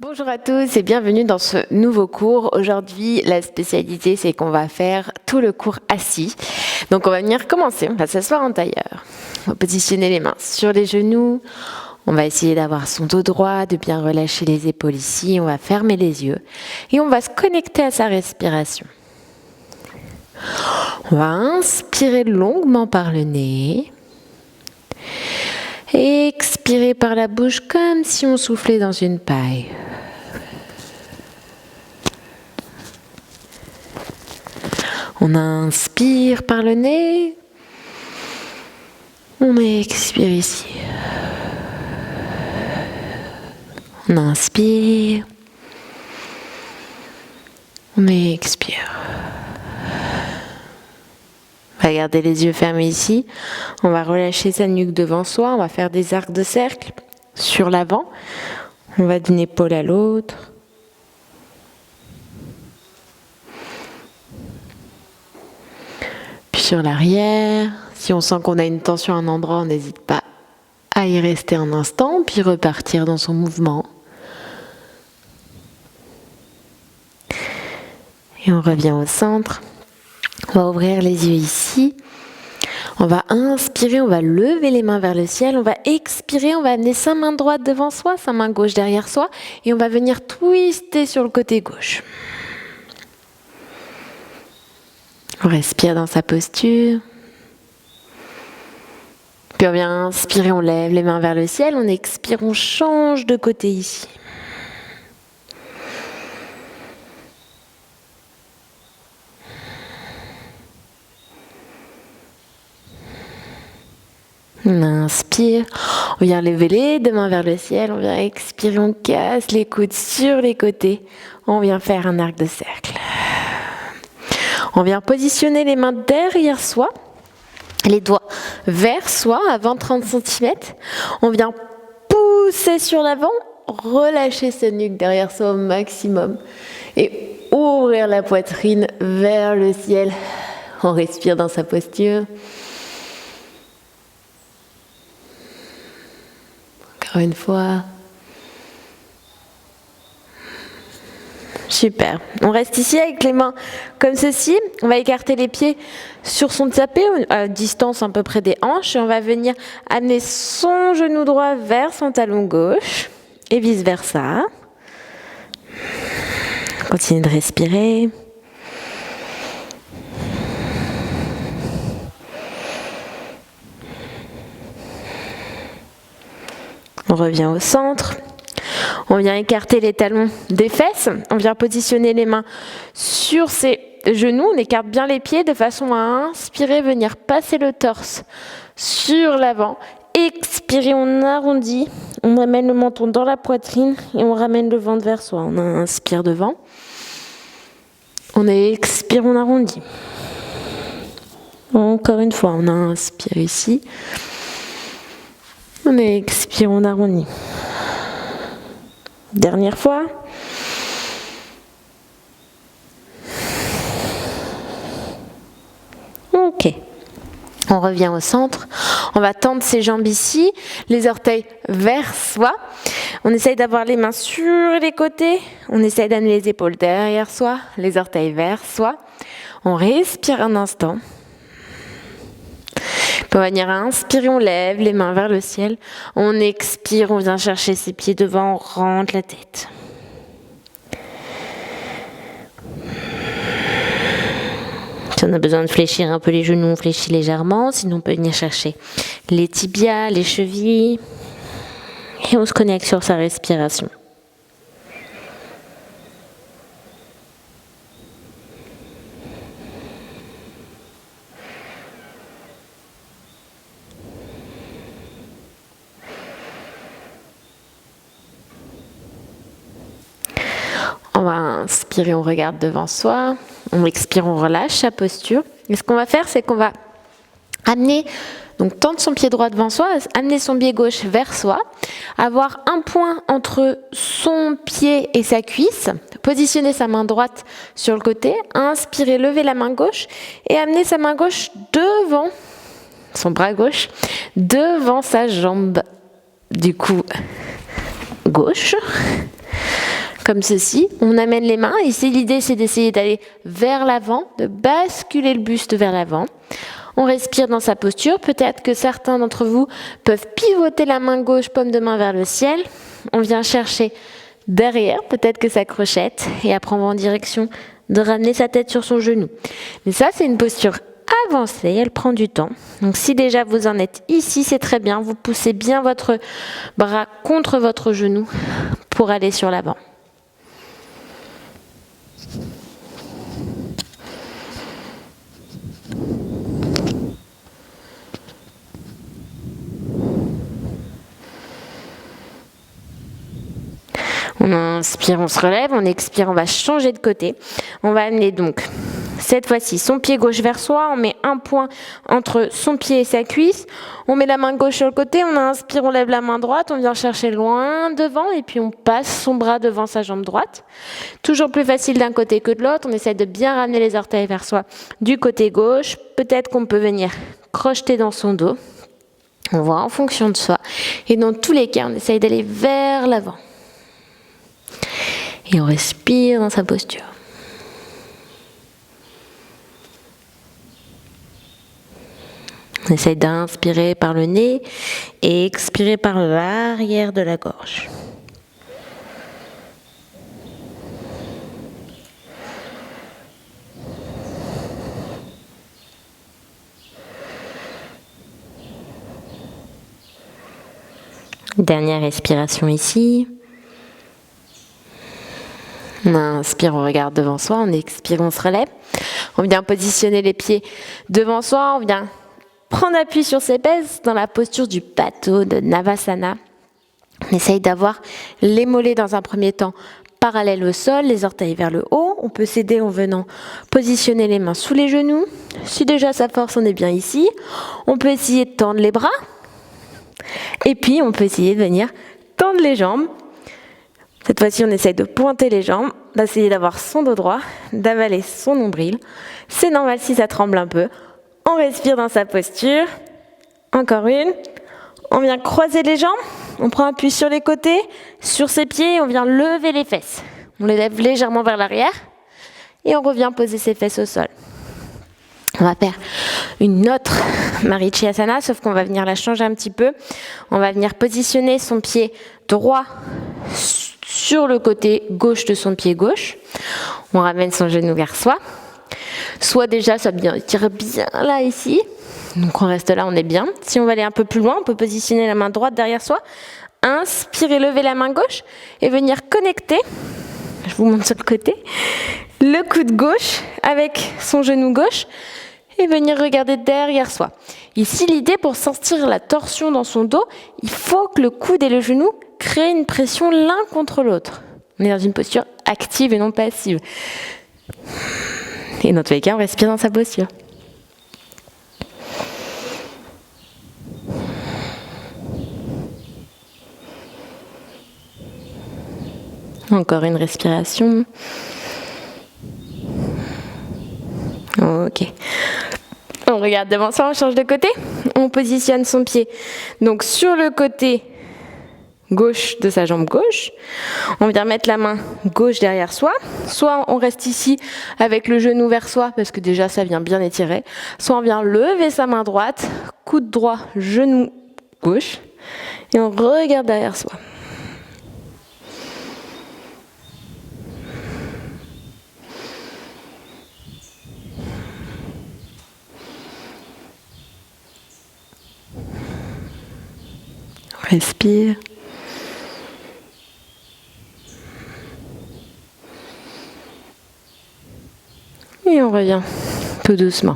Bonjour à tous et bienvenue dans ce nouveau cours. Aujourd'hui, la spécialité, c'est qu'on va faire tout le cours assis. Donc, on va venir commencer. On va s'asseoir en tailleur. On va positionner les mains sur les genoux. On va essayer d'avoir son dos droit, de bien relâcher les épaules ici. On va fermer les yeux et on va se connecter à sa respiration. On va inspirer longuement par le nez. Et expirer par la bouche comme si on soufflait dans une paille. On inspire par le nez. On expire ici. On inspire. On expire. On va garder les yeux fermés ici. On va relâcher sa nuque devant soi. On va faire des arcs de cercle sur l'avant. On va d'une épaule à l'autre. Puis sur l'arrière. Si on sent qu'on a une tension à un endroit, on n'hésite pas à y rester un instant, puis repartir dans son mouvement. Et on revient au centre. On va ouvrir les yeux ici. On va inspirer, on va lever les mains vers le ciel. On va expirer, on va amener sa main droite devant soi, sa main gauche derrière soi. Et on va venir twister sur le côté gauche. On respire dans sa posture. Puis on vient inspirer, on lève les mains vers le ciel. On expire, on change de côté ici. On inspire, on vient lever les deux mains vers le ciel, on vient expirer, on casse les coudes sur les côtés, on vient faire un arc de cercle. On vient positionner les mains derrière soi, les doigts vers soi à 20-30 cm. On vient pousser sur l'avant, relâcher sa nuque derrière soi au maximum et ouvrir la poitrine vers le ciel. On respire dans sa posture. Encore une fois. Super. On reste ici avec les mains comme ceci. On va écarter les pieds sur son tapis à distance à peu près des hanches. Et on va venir amener son genou droit vers son talon gauche et vice versa. Continuez de respirer. On revient au centre. On vient écarter les talons des fesses. On vient positionner les mains sur ses genoux. On écarte bien les pieds de façon à inspirer, venir passer le torse sur l'avant. Expirer, on arrondit. On ramène le menton dans la poitrine et on ramène le ventre vers soi. On inspire devant. On expire, on arrondit. Encore une fois, on inspire ici. On expire, on arrondit. Dernière fois. Ok. On revient au centre. On va tendre ses jambes ici, les orteils vers soi. On essaye d'avoir les mains sur les côtés. On essaye d'amener les épaules derrière soi, les orteils vers soi. On respire un instant. Puis on va venir inspirer, on lève les mains vers le ciel. On expire, on vient chercher ses pieds devant, on rentre la tête. Si on a besoin de fléchir un peu les genoux, on fléchit légèrement. Sinon, on peut venir chercher les tibias, les chevilles. Et on se connecte sur sa respiration. On va inspirer, on regarde devant soi. On expire, on relâche sa posture. Et ce qu'on va faire, c'est qu'on va amener, donc tendre son pied droit devant soi, amener son pied gauche vers soi, avoir un point entre son pied et sa cuisse, positionner sa main droite sur le côté, inspirer, lever la main gauche et amener sa main gauche devant, son bras gauche, devant sa jambe du coup gauche. comme ceci. On amène les mains. Ici, l'idée, c'est d'essayer d'aller vers l'avant, de basculer le buste vers l'avant. On respire dans sa posture. Peut-être que certains d'entre vous peuvent pivoter la main gauche, paume de main vers le ciel. On vient chercher derrière, peut-être que ça crochette. Et après, on va en direction de ramener sa tête sur son genou. Mais ça, c'est une posture avancée, elle prend du temps. Donc si déjà vous en êtes ici, c'est très bien. Vous poussez bien votre bras contre votre genou pour aller sur l'avant. On inspire, on se relève, on expire, on va changer de côté. On va amener donc, cette fois-ci, son pied gauche vers soi. On met un point entre son pied et sa cuisse. On met la main gauche sur le côté. On inspire, on lève la main droite. On vient chercher loin devant et puis on passe son bras devant sa jambe droite. Toujours plus facile d'un côté que de l'autre. On essaie de bien ramener les orteils vers soi du côté gauche. Peut-être qu'on peut venir crocheter dans son dos. On voit en fonction de soi. Et dans tous les cas, on essaye d'aller vers l'avant. Et on respire dans sa posture. On essaye d'inspirer par le nez et expirer par l'arrière de la gorge. Dernière respiration ici. On inspire, on regarde devant soi, on expire, on se relève. On vient positionner les pieds devant soi, on vient prendre appui sur ses fesses dans la posture du bateau de Navasana. On essaye d'avoir les mollets dans un premier temps parallèles au sol, les orteils vers le haut. On peut s'aider en venant positionner les mains sous les genoux. Si déjà ça force, on est bien ici. On peut essayer de tendre les bras. Et puis on peut essayer de venir tendre les jambes. Cette fois-ci, on essaye de pointer les jambes, d'essayer d'avoir son dos droit, d'avaler son nombril. C'est normal si ça tremble un peu. On respire dans sa posture. Encore une. On vient croiser les jambes. On prend appui sur les côtés, sur ses pieds. On vient lever les fesses. On les lève légèrement vers l'arrière. Et on revient poser ses fesses au sol. On va faire une autre Marichyasana, sauf qu'on va venir la changer un petit peu. On va venir positionner son pied droit sur le côté gauche de son pied gauche. On ramène son genou vers soi. Soit déjà, ça tire bien là, ici. Donc on reste là, on est bien. Si on va aller un peu plus loin, on peut positionner la main droite derrière soi. Inspirez, levez la main gauche et venir connecter. Je vous montre sur le côté. Le coude gauche avec son genou gauche et venir regarder derrière soi. Ici, l'idée pour sentir la torsion dans son dos, il faut que le coude et le genou créent une pression l'un contre l'autre. On est dans une posture active et non passive. Et dans tous les cas, on respire dans sa posture. Encore une respiration. Ok. On regarde devant soi, on change de côté. On positionne son pied donc sur le côté gauche de sa jambe gauche. On vient mettre la main gauche derrière soi. Soit on reste ici avec le genou vers soi parce que déjà ça vient bien étirer. Soit on vient lever sa main droite, coude droit, genou gauche. Et on regarde derrière soi. Respire. Et on revient tout doucement.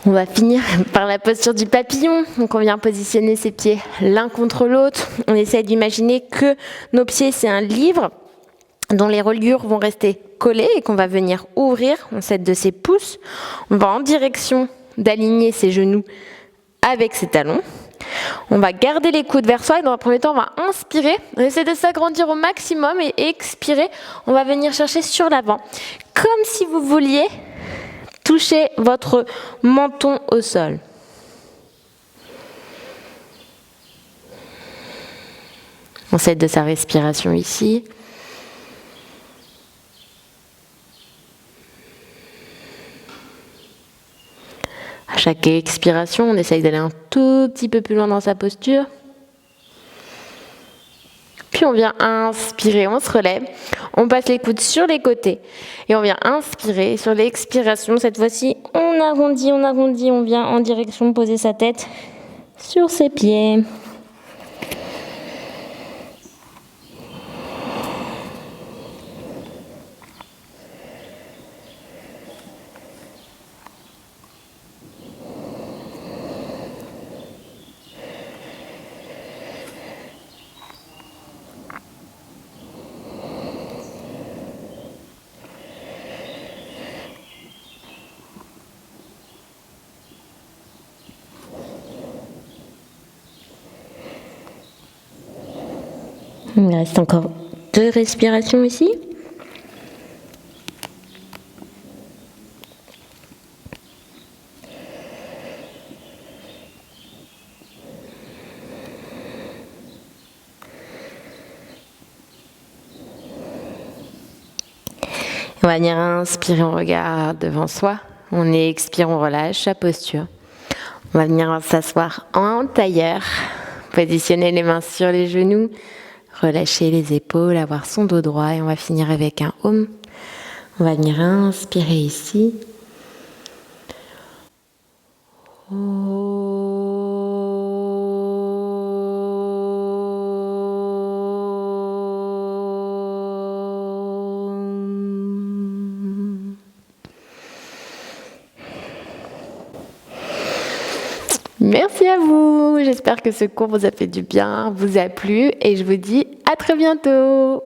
On va finir par la posture du papillon. Donc on vient positionner ses pieds l'un contre l'autre. On essaie d'imaginer que nos pieds, c'est un livre dont les reliures vont rester collées et qu'on va venir ouvrir. On s'aide de ses pouces. On va en direction d'aligner ses genoux avec ses talons. On va garder les coudes vers soi et dans un premier temps, on va inspirer. On essaie de s'agrandir au maximum et expirer. On va venir chercher sur l'avant. Comme si vous vouliez toucher votre menton au sol. On s'aide de sa respiration ici. Chaque expiration, on essaye d'aller un tout petit peu plus loin dans sa posture. Puis on vient inspirer, on se relève, on passe les coudes sur les côtés et on vient inspirer. Sur l'expiration, cette fois-ci, on arrondit, on vient en direction de poser sa tête sur ses pieds. Il reste encore 2 respirations ici. On va venir inspirer, on regarde devant soi. On expire, on relâche la posture. On va venir s'asseoir en tailleur. Positionner les mains sur les genoux. Relâcher les épaules, avoir son dos droit et on va finir avec un Om. On va venir inspirer ici. Merci à vous, j'espère que ce cours vous a fait du bien, vous a plu et je vous dis à très bientôt.